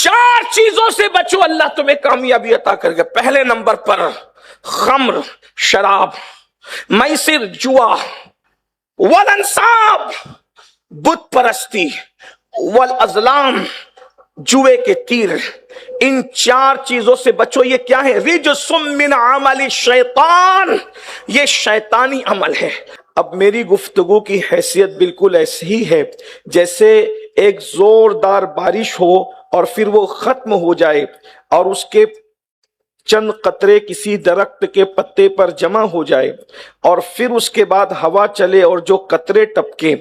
चार चीजों से बचो, अल्लाह तुम्हें कामयाबी अता करेगा। पहले नंबर पर खम्र शराब, मैसिर जुआ, वल अंसाब बुत परस्ती, वल अजलाम जुए के तीर। इन चार चीजों से बचो। ये क्या है? रिजसुम मिन अमली शैतान, ये शैतानी अमल है। अब मेरी गुफ्तगू की हैसियत बिल्कुल ऐसी ही है जैसे एक जोरदार बारिश हो और फिर वो खत्म हो जाए और उसके चंद कतरे किसी दरख्त के पत्ते पर जमा हो जाए और फिर उसके बाद हवा चले और जो कतरे टपके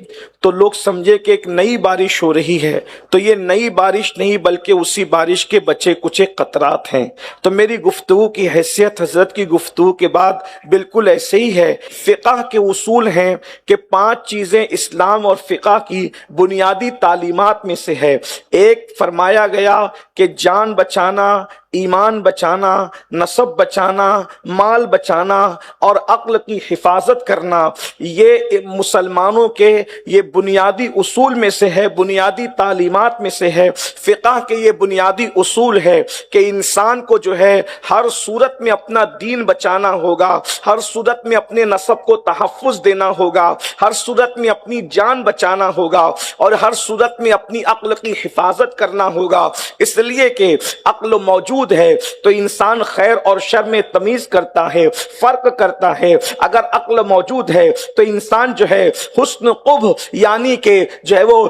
तो लोग समझे कि एक नई बारिश हो रही है। तो ये नई बारिश नहीं बल्कि उसी बारिश के बचे कुचे कतरात हैं। तो मेरी गुफ्तगू की हैसियत हजरत की गुफ्तगू के बाद बिल्कुल ऐसे ही है। फ़िक़ह के उसूल हैं कि 5 चीज़ें इस्लाम और फ़िक़ह की बुनियादी तालीमात में से है। एक फरमाया गया कि जान बचाना, ईमान बचाना, नसब बचाना, माल बचाना और अक्ल की हिफाजत करना, ये मुसलमानों के ये बुनियादी उसूल में से है, बुनियादी तालीमात में से है। फ़िक़ह के ये बुनियादी उसूल है कि इंसान को जो है हर सूरत में अपना दीन बचाना होगा, हर सूरत में अपने नसब को तहफ़्फ़ुज़ देना होगा, हर सूरत में अपनी जान बचाना होगा और हर सूरत में अपनी अक्ल की हिफाजत करना होगा। इसलिए कि अक्ल मौजूद है तो इंसान खैर और शर में तमीज करता है, फर्क करता है। अगर अक्ल मौजूद है तो इंसान जो है हुस्न क़ुब्ह यानी कि जो है वो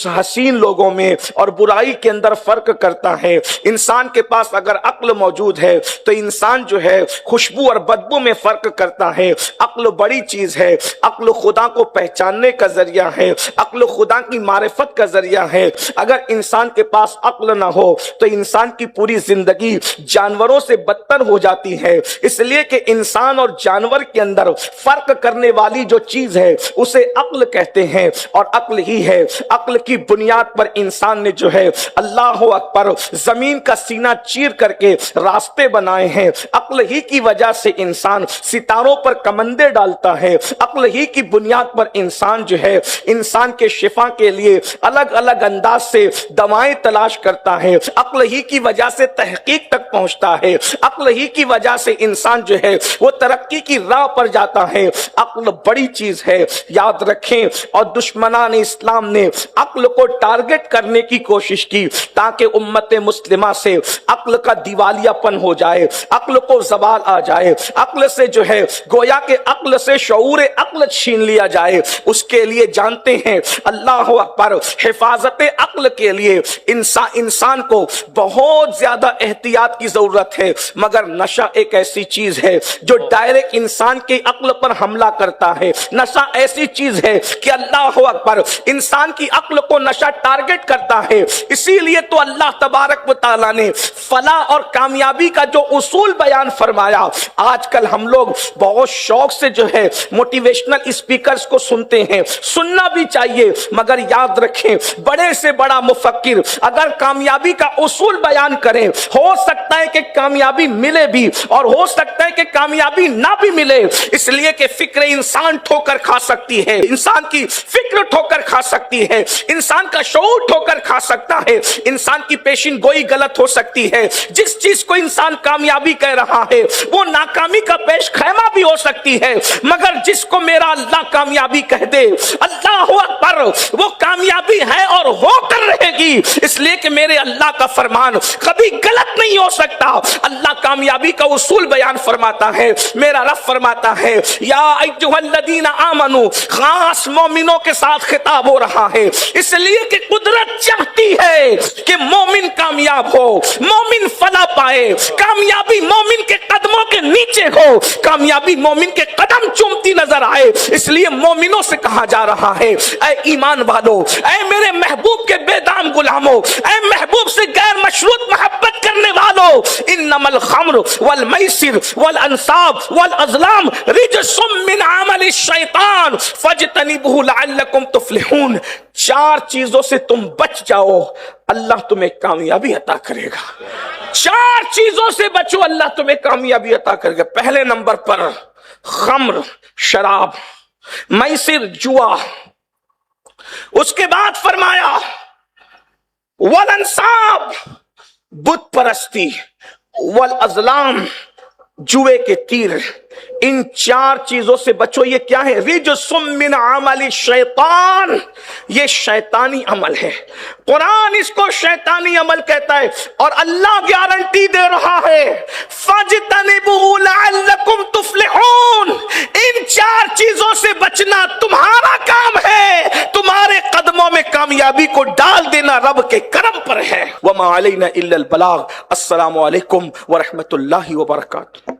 हसीन लोगों में और बुराई के अंदर फर्क करता है। इंसान के पास अगर अक्ल मौजूद है तो इंसान जो है खुशबू और बदबू में फर्क करता है। अक्ल बड़ी चीज है, अक्ल खुदा को पहचानने का जरिया है, अक्ल खुदा की मारिफत का जरिया है। अगर इंसान के पास अक्ल ना हो तो इंसान की पूरी जिंदगी जानवरों से बदतर हो जाती है। इसलिए कि इंसान और जानवर के अंदर फर्क करने वाली जो चीज है उसे अक्ल कहते हैं और अक्ल ही है। अक्ल की बुनियाद पर इंसान ने जो है अल्लाह अकबर जमीन का सीना चीर करके रास्ते बनाए हैं। अक्ल ही की वजह से इंसान सितारों पर कमंदे डालता है। अक्ल ही की बुनियाद पर इंसान जो है इंसान के शिफा के लिए अलग अलग अंदाज से दवाएं तलाश करता है। अक्ल ही की वजह से तहकीक तक पहुंचता है। अक्ल ही की वजह से इंसान जो है वो तरक्की की राह पर जाता है। अक्ल बड़ी चीज है, याद रखें। और दुश्मनान इस्लाम ने अक्ल को टारगेट करने की कोशिश की ताकि उम्मत मुस्लिमा से अक्ल का दिवालियापन हो जाए, अक्ल को ज़वाल आ जाए, अक्ल से जो है गोया के अक्ल से शऊर अक्ल छीन लिया जाए। उसके लिए जानते हैं अल्लाह अकबर हिफाजत अक्ल के लिए इंसान को बहुत ज्यादा एहतियात की जरूरत है। मगर नशा एक ऐसी चीज है जो डायरेक्ट इंसान के अक्ल पर हमला करता है। नशा ऐसी चीज है कि अल्लाह अकबर इंसान की अक्ल को नशा टारगेट करता है। इसीलिए तो अल्लाह तबारक व तआला ने फलाह और कामयाबी का जो उसूल बयान फरमाया। आजकल हम लोग बहुत शौक से जो है मोटिवेशनल स्पीकर्स को सुनते हैं, सुनना भी चाहिए, मगर याद रखें बड़े से बड़ा मुफक्किर अगर कामयाबी का उसूल बयान करें, हो सकता है कि कामयाबी मिले भी और हो सकता है कि कामयाबी ना भी मिले। इसलिए कि फिक्र इंसान ठोकर खा सकती है, इंसान की फिक्र ठोकर खा सकती है, इंसान का शऊर ठोकर खा सकता है, इंसान की पेशिन गोई गलत हो सकती है। जिस चीज को इंसान कामयाबी कह रहा है वो नाकामी का पेश खैमा भी हो सकती है। मगर जिसको मेरा अल्लाह कामयाबी कह दे, अल्लाह अकबर, वो कामयाबी है और होकर रहेगी। इसलिए कि मेरे अल्लाह का फरमान कभी गलत नहीं हो सकता। अल्लाह कामयाबी का उसूल बयान फरमाता है। मेरा रब फरमाता है या अय्युहल्लज़ीना आमनू, खास मोमिनों के साथ खिताब हो रहा है। इसलिए कि कुदरत चाहती है कि मोमिन कामयाब हो, मोमिन फला पाए, कामयाबी मोमिन के कदमों के नीचे हो, कामयाबी मोमिन के कदम चूमती नजर आए। इसलिए मोमिनों से कहा जा रहा है ऐ ईमान वालों, ऐ मेरे महबूब के बेदाम गुलामों, ऐ महबूब से गैर मशरूत मोहब्बत करने वालों, इन्नमल खम्र वल मैसिर वल अंसाब वल अज़लाम रिजसुम मिन अमलि शैतान फज्तनिबूहु लअल्लकुम तुफ्लिहून। 4 चीजों से तुम बच जाओ, अल्लाह तुम्हें कामयाबी अता करेगा। 4 चीजों से बचो, अल्लाह तुम्हें कामयाबी अता करेगा। पहले नंबर पर खम्र शराब, मैसिर जुआ। उसके बाद फरमाया वल अंसाब پرستی، والازلام جوئے کے تیر، ان چار چیزوں سے بچو۔ یہ کیا ہے؟ رجس من عمل شیطان، یہ شیطانی عمل ہے، قرآن اس کو شیطانی عمل کہتا ہے، اور اللہ گارنٹی دے رہا ہے فَاجْتَنِبُوهُ لَعَلَّكُمْ تُفْلِحُونَ۔ ان چار چیزوں سے بچنا تمہارا کام ہے، تمہارے قدموں میں کامیابی کو ڈال دینا رب کے کرم پر ہے۔ وَمَا عَلَيْنَا إِلَّا الْبَلَاغُ۔ السلام علیکم ورحمۃ اللہ وبرکاتہ۔